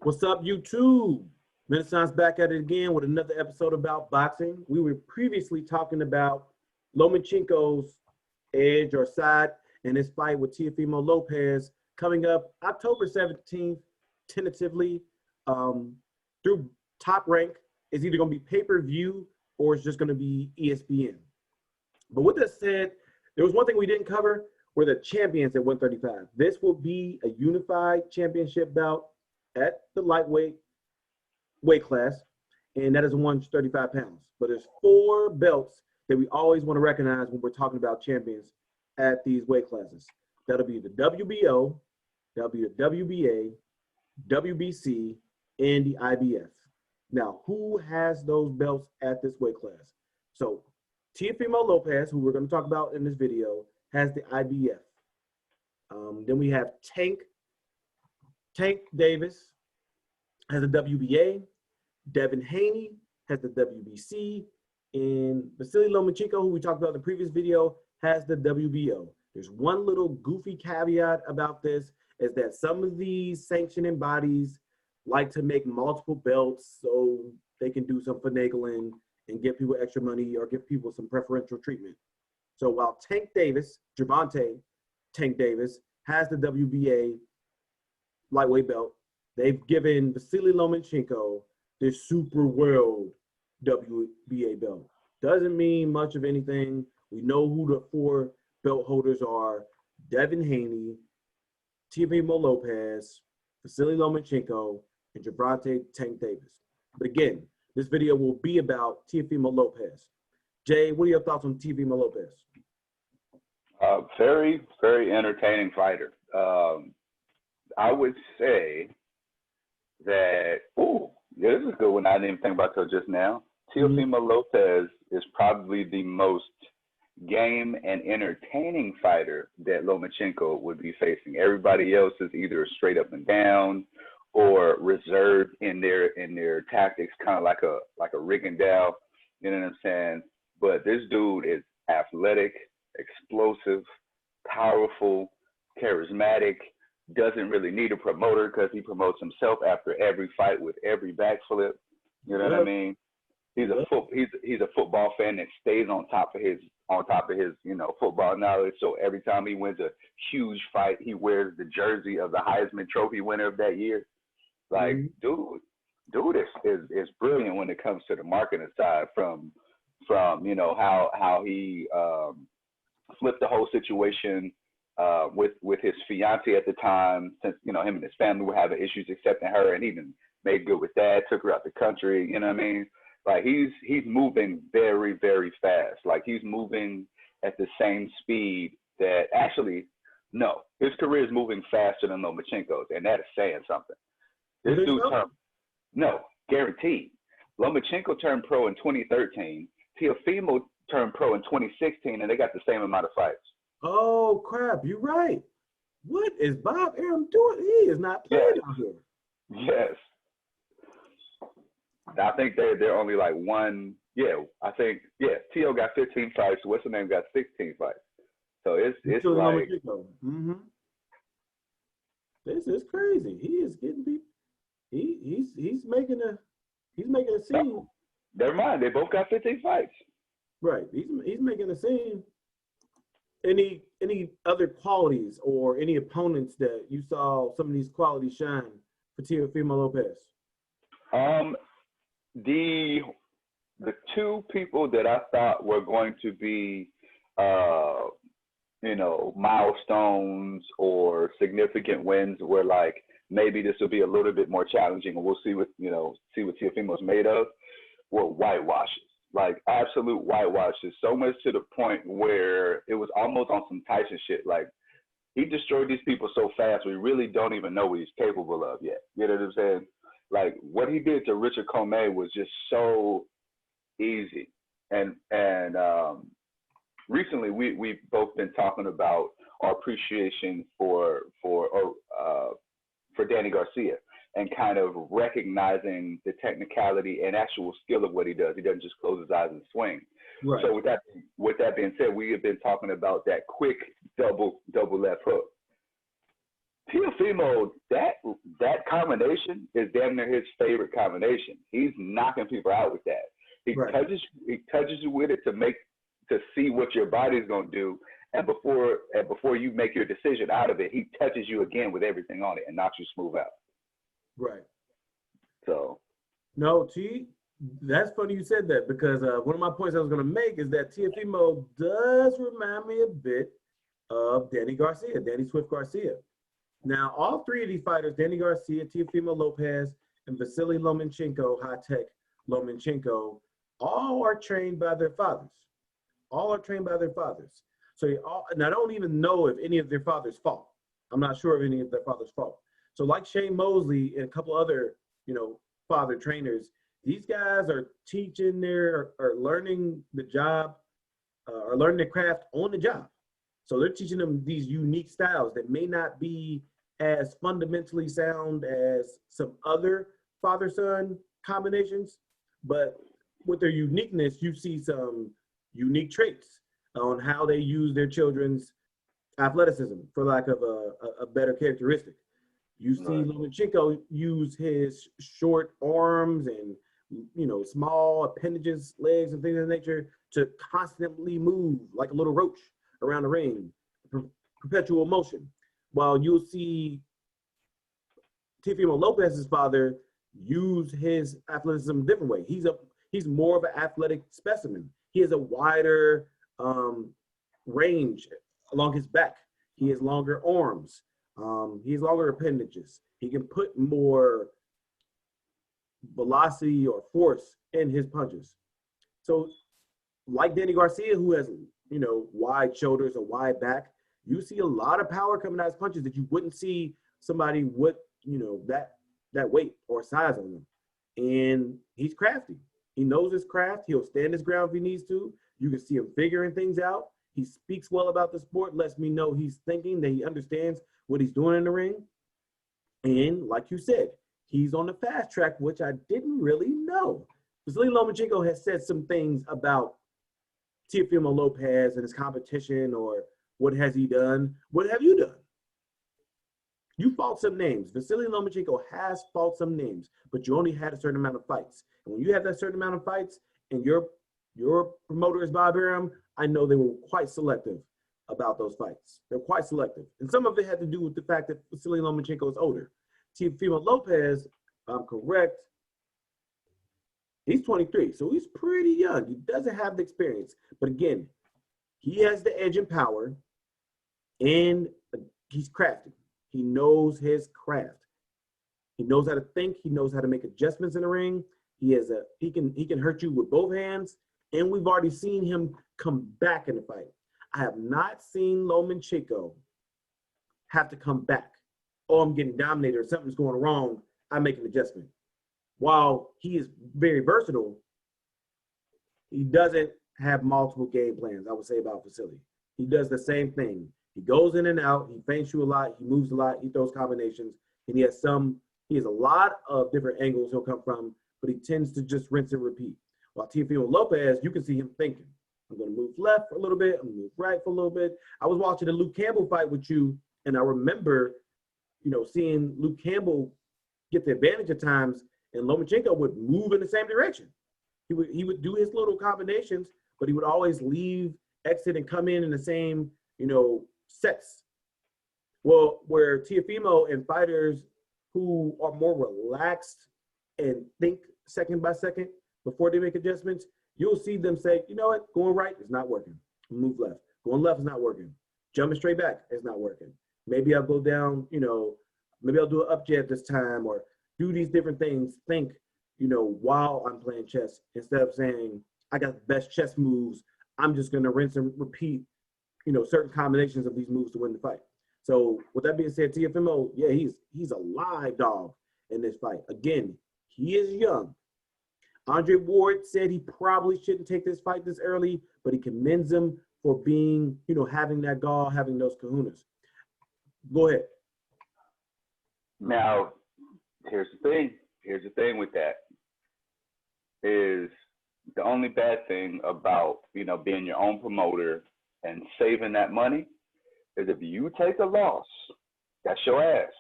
What's up, YouTube? Renaissance back at it again with another episode about boxing. We were previously talking about Lomachenko's edge or side in his fight with Teofimo Lopez coming up October 17th, tentatively through Top Rank. It's either going to be pay-per-view or it's just going to be ESPN. But with that said, there was one thing we didn't cover. We're the champions at 135. This will be a unified championship bout at the lightweight weight class, and that is 135 pounds. But there's 4 belts that we always want to recognize when we're talking about champions at these weight classes. That'll be the WBO, that'll be the WBA, WBC, and the IBF. Now, who has those belts at this weight class? So Teofimo Lopez, who we're going to talk about in this video, has the IBF. Then we have Tank Davis has the WBA. Devin Haney has the WBC. And Vasiliy Lomanchenko, who we talked about in the previous video, has the WBO. There's one little goofy caveat about this, is that some of these sanctioning bodies like to make multiple belts so they can do some finagling and give people extra money or give people some preferential treatment. So while Tank Davis, Tank Davis, has the WBA lightweight belt, they've given Vasiliy Lomanchenko this super world WBA belt. Doesn't mean much of anything. We know who the 4 belt holders are: Devin Haney, Teofimo Lopez, Vasiliy Lomachenko, and Gervonta Tank Davis. But again, this video will be about Teofimo Lopez. Jay, what are your thoughts on Teofimo Lopez? Very, very entertaining fighter. I would say that, this is a good one I didn't even think about till just now. Teofimo Lopez is probably the most game and entertaining fighter that Lomachenko would be facing. Everybody else is either straight up and down or reserved in their tactics, kind of like a Rigondeaux, you know what I'm saying? But this dude is athletic, explosive, powerful, charismatic, doesn't really need a promoter because he promotes himself after every fight with every backflip. You know what I mean? He's a football fan that stays on top of his football knowledge. So every time he wins a huge fight, he wears the jersey of the Heisman Trophy winner of that year. Like, dude is brilliant when it comes to the marketing side. From how he flipped the whole situation with his fiance at the time, since him and his family were having issues accepting her, and he even made good with that, took her out the country. You know what I mean? Like, he's moving very, very fast. Like, he's moving at the same speed that his career is moving faster than Lomachenko's, and that is saying something. This dude guaranteed. Lomachenko turned pro in 2013. Teofimo turned pro in 2016, and they got the same amount of fights. Oh, crap. You're right. What is Bob Arum doing? He is not playing out here. Yes. I think they're only like one. Yeah, I think, Teo got 15 fights. What's the name got 16 fights. So it's like. This is crazy. He is getting people. He's making a scene. Never mind. They both got 15 fights. Right. He's making a scene. Any other qualities or any opponents that you saw some of these qualities shine for Teofimo Lopez? The 2 people that I thought were going to be milestones or significant wins were like, maybe this will be a little bit more challenging and we'll see what Teofimo's made of, were whitewashes. Like, absolute whitewashes, so much to the point where it was almost on some Tyson shit. Like, he destroyed these people so fast, we really don't even know what he's capable of yet. You know what I'm saying? Like, what he did to Richard Commey was just so easy. And recently we've both been talking about our appreciation for Danny Garcia, and kind of recognizing the technicality and actual skill of what he does. He doesn't just close his eyes and swing. Right. So with that being said, we have been talking about that quick double left hook. Teofimo, that combination is damn near his favorite combination. He's knocking people out with that. He touches you with it to see what your body's gonna do, and before you make your decision out of it, he touches you again with everything on it and knocks you smooth out. Right. So. No, that's funny you said that, because one of my points I was going to make is that Teofimo does remind me a bit of Danny Swift Garcia. Now, all three of these fighters, Danny Garcia, Teofimo Lopez, and Vasiliy Lomanchenko, high-tech Lomachenko, all are trained by their fathers. So and I don't even know if any of their fathers fought. I'm not sure if any of their fathers fought. So like Shane Mosley and a couple other, father trainers, these guys are teaching or learning the job, or learning the craft on the job. So they're teaching them these unique styles that may not be as fundamentally sound as some other father-son combinations, but with their uniqueness, you see some unique traits on how they use their children's athleticism, for lack of a better characteristic. You see Lomachenko use his short arms and small appendages, legs, and things of that nature to constantly move like a little roach around the ring, perpetual motion. While you'll see Teofimo Lopez's father use his athleticism a different way. He's more of an athletic specimen. He has a wider range along his back. He has longer arms. He has longer appendages. He can put more velocity or force in his punches. So like Danny Garcia, who has, wide shoulders, a wide back, you see a lot of power coming out of his punches that you wouldn't see somebody with, that weight or size on them. And he's crafty. He knows his craft. He'll stand his ground if he needs to. You can see him figuring things out. He speaks well about the sport, lets me know he's thinking, that he understands what he's doing in the ring. And like you said, he's on the fast track, which I didn't really know. Vasiliy Lomachenko has said some things about Teofimo Lopez and his competition, or what has he done? What have you done? You fought some names. Vasiliy Lomachenko has fought some names, but you only had a certain amount of fights. And when you have that certain amount of fights and your promoter is Bob Arum, I know they were quite selective about those fights. They're quite selective. And some of it had to do with the fact that Vasiliy Lomachenko is older. Teofimo Lopez, I'm correct, he's 23, so he's pretty young. He doesn't have the experience. But again, he has the edge in power, and he's crafty. He knows his craft. He knows how to think. He knows how to make adjustments in the ring. He can hurt you with both hands, and we've already seen him come back in the fight. I have not seen Lomachenko have to come back. Oh, I'm getting dominated or something's going wrong, I make an adjustment. While he is very versatile, he doesn't have multiple game plans, I would say, about Vasiliy. He does the same thing. He goes in and out, he feints you a lot, he moves a lot, he throws combinations, and he has a lot of different angles he'll come from, but he tends to just rinse and repeat. While Teofimo Lopez, you can see him thinking, I'm going to move left for a little bit, I'm going to move right for a little bit. I was watching the Luke Campbell fight with you, and I remember, seeing Luke Campbell get the advantage at times, and Lomachenko would move in the same direction. He would do his little combinations, but he would always leave, exit, and come in the same, sets. Well, where Teofimo and fighters who are more relaxed and think second by second before they make adjustments, you'll see them say, you know what, going right is not working. Move left. Going left is not working. Jumping straight back is not working. Maybe I'll go down, maybe I'll do an up jab this time, or do these different things, think, while I'm playing chess, instead of saying, I got the best chess moves, I'm just going to rinse and repeat, certain combinations of these moves to win the fight. So with that being said, Teofimo, yeah, he's a live dog in this fight. Again, he is young. Andre Ward said he probably shouldn't take this fight this early, but he commends him for being, having that gall, having those kahunas. Go ahead. Now, here's the thing. Here's the thing with that is the only bad thing about, being your own promoter and saving that money is if you take a loss That's your ass.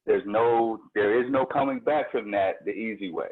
There is no coming back from that the easy way.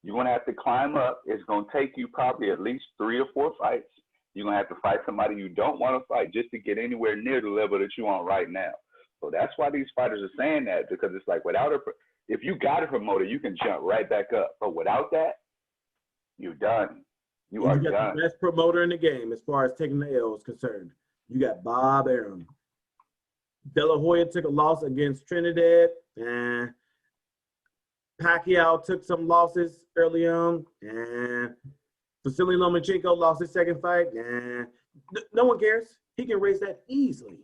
You're gonna have to climb up. It's gonna take you probably at least 3 or 4 fights. You're gonna have to fight somebody you don't want to fight just to get anywhere near the level that you're on right now. So that's why these fighters are saying that, because it's like if you got a promoter, you can jump right back up. But without that, you're done. You are got done. The best promoter in the game as far as taking the L is concerned. You got Bob Arum. De La Hoya took a loss against Trinidad, and Pacquiao took some losses early on, and Vasiliy Lomachenko lost his second fight, and no one cares. He can erase that easily.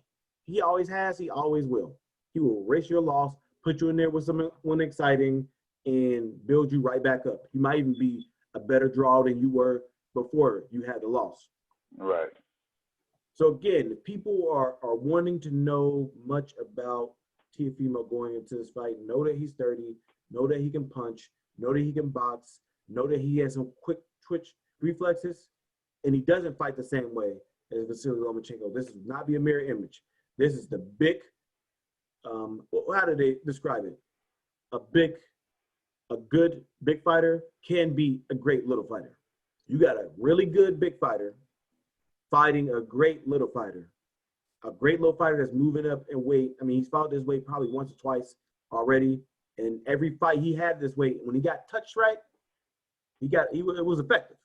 He always has. He always will. He will erase your loss, put you in there with someone exciting, and build you right back up. You might even be a better draw than you were before you had the loss. Right. So again, if people are wanting to know much about Teofimo going into this fight, know that he's 30, know that he can punch, know that he can box, know that he has some quick twitch reflexes, and he doesn't fight the same way as Vasiliy Lomachenko. This is not be a mirror image. This is the big, how do they describe it? A good big fighter can be a great little fighter. You got a really good big fighter fighting a great little fighter. A great little fighter that's moving up in weight. I mean, he's fought this weight probably once or twice already. And every fight he had this weight, when he got touched right, it was effective.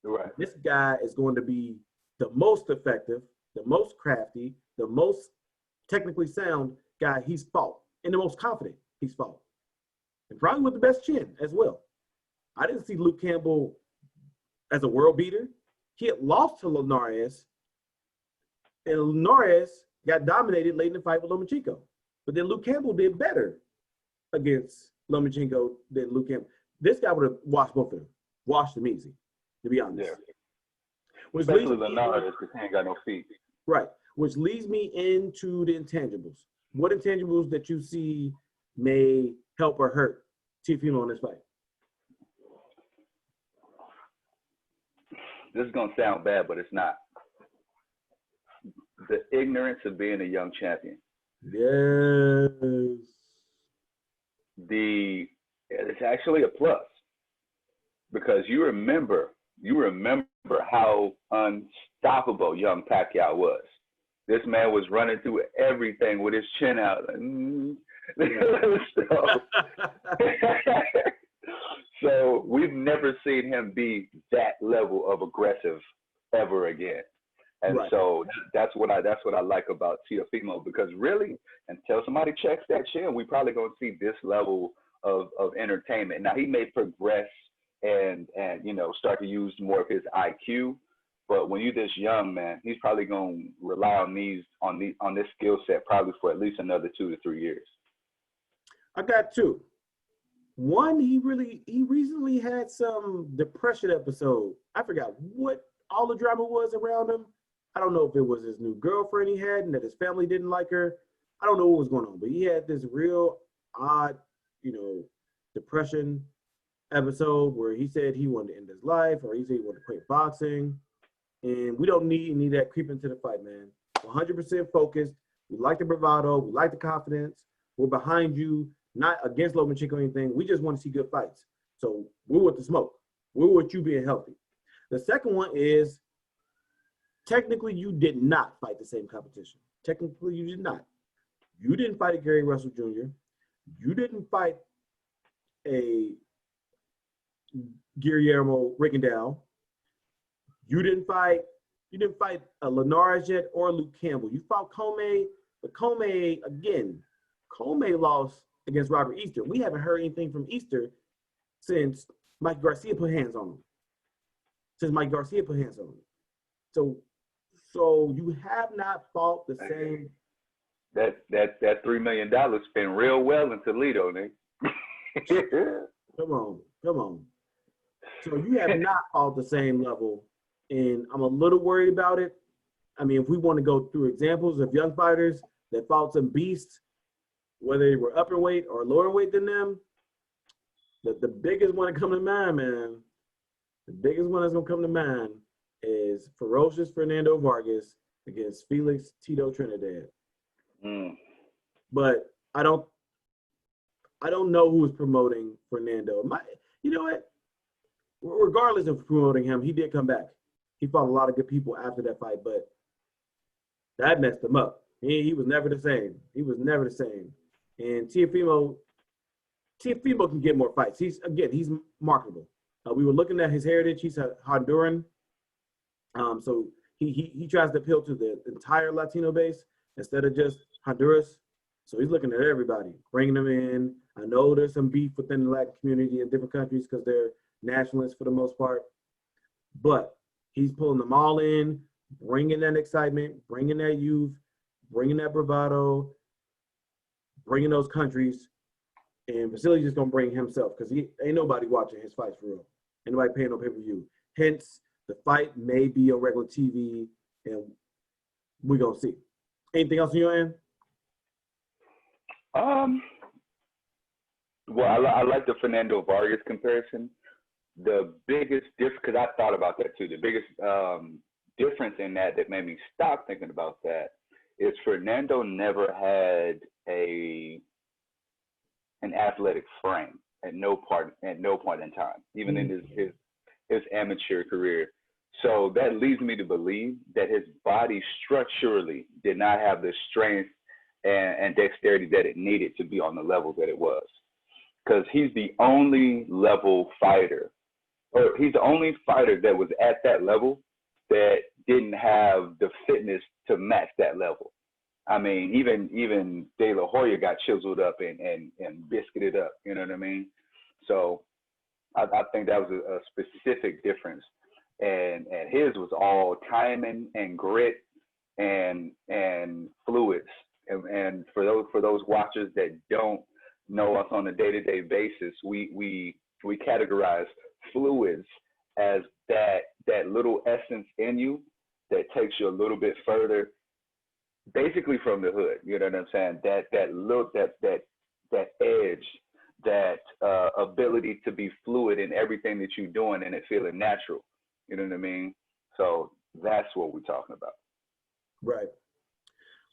Right. This guy is going to be the most effective, the most crafty, the most technically sound guy he's fought, and the most confident he's fought. And probably with the best chin as well. I didn't see Luke Campbell as a world beater. He had lost to Linares, and Linares got dominated late in the fight with Lomachenko. But then Luke Campbell did better against Lomachenko than Luke Campbell. This guy would have washed both of them. Washed them easy, to be honest. Yeah. Especially Linares, because he ain't got no feet. Right. Which leads me into the intangibles. What intangibles that you see may help or hurt Teofimo in this fight? This is going to sound bad, but it's not. The ignorance of being a young champion. Yes. It's actually a plus, because you remember how unstoppable young Pacquiao was. This man was running through everything with his chin out. So we've never seen him be that level of aggressive ever again. And right. So that's what I like about Teofimo, because really, until somebody checks that chin, we probably gonna see this level of entertainment. Now he may progress and start to use more of his IQ, but when you're this young, man, he's probably gonna rely on this skill set probably for at least another 2 to 3 years. I got two. One, he recently had some depression episode. I forgot what all the drama was around him. I don't know if it was his new girlfriend he had and that his family didn't like her. I don't know what was going on, but he had this real odd, depression episode where he said he wanted to end his life, or he said he wanted to quit boxing. And we don't need any of that creep into the fight, man. 100% focused. We like the bravado. We like the confidence. We're behind you. Not against Lomachenko or anything. We just want to see good fights. So we're with the smoke. We're with you being healthy. The second one is, technically, you did not fight the same competition. Technically, you did not. You didn't fight a Gary Russell Jr. You didn't fight a Guillermo Rigondeaux. You didn't fight a Linares yet or Luke Campbell. You fought Comey, but Comey lost against Robert Easter. We haven't heard anything from Easter since Mike Garcia put hands on him. So you have not fought the same. That $3 million spent real well in Toledo, Nick. Come on. So you have not fought the same level, and I'm a little worried about it. I mean, if we want to go through examples of young fighters that fought some beasts, whether they were upper weight or lower weight than them, the biggest one to come to mind, man, the biggest one that's going to come to mind is ferocious Fernando Vargas against Felix Tito Trinidad. but I don't know who was promoting Fernando. You know what? Regardless of promoting him, he did come back. He fought a lot of good people after that fight, but that messed him up. He was never the same. He was never the same. And Teofimo can get more fights. He's marketable. We were looking at his heritage. He's a Honduran. So he tries to appeal to the entire Latino base instead of just Honduras. So he's looking at everybody, bringing them in. I know there's some beef within the Latin community in different countries because they're nationalists for the most part. But he's pulling them all in, bringing that excitement, bringing that youth, bringing that bravado, bringing those countries. And Vasily's just going to bring himself because he ain't nobody watching his fights for real. Ain't nobody paying no pay-per-view. Hence, the fight may be on regular TV, and we're going to see. Anything else on your end? Well, I like the Fernando Vargas comparison. The biggest difference, because I thought about that too, the biggest difference in that made me stop thinking about that is Fernando never had an athletic frame at no point in time, even in his amateur career. So that leads me to believe that his body structurally did not have the strength and dexterity that it needed to be on the level that it was. Because he's the only level fighter, or he's the only fighter that was at that level that didn't have the fitness to match that level. I mean, even De La Hoya got chiseled up and biscuited up, you know what I mean? So I think that was a specific difference. And his was all timing and grit and fluids. And for those watchers that don't know us on a day-to-day basis, we categorize fluids as that little essence in you that takes you a little bit further, basically from the hood. You know what I'm saying? That look, that edge, that ability to be fluid in everything that you're doing and it feeling natural. You know what I mean? So that's what we're talking about. Right.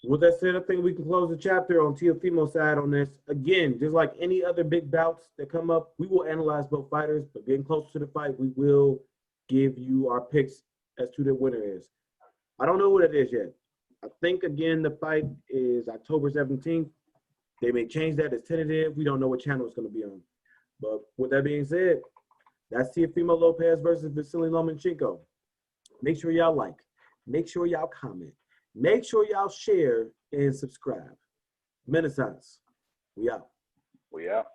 With that said, I think we can close the chapter on Teofimo's side on this. Again, just like any other big bouts that come up, we will analyze both fighters, but getting closer to the fight, we will give you our picks as to the winner is. I don't know who that is yet. I think, again, the fight is October 17th. They may change that as tentative. We don't know what channel it's going to be on. But with that being said, that's Teofimo Lopez versus Vasiliy Lomanchenko. Make sure y'all like. Make sure y'all comment. Make sure y'all share and subscribe. Renaissance. We out. We out.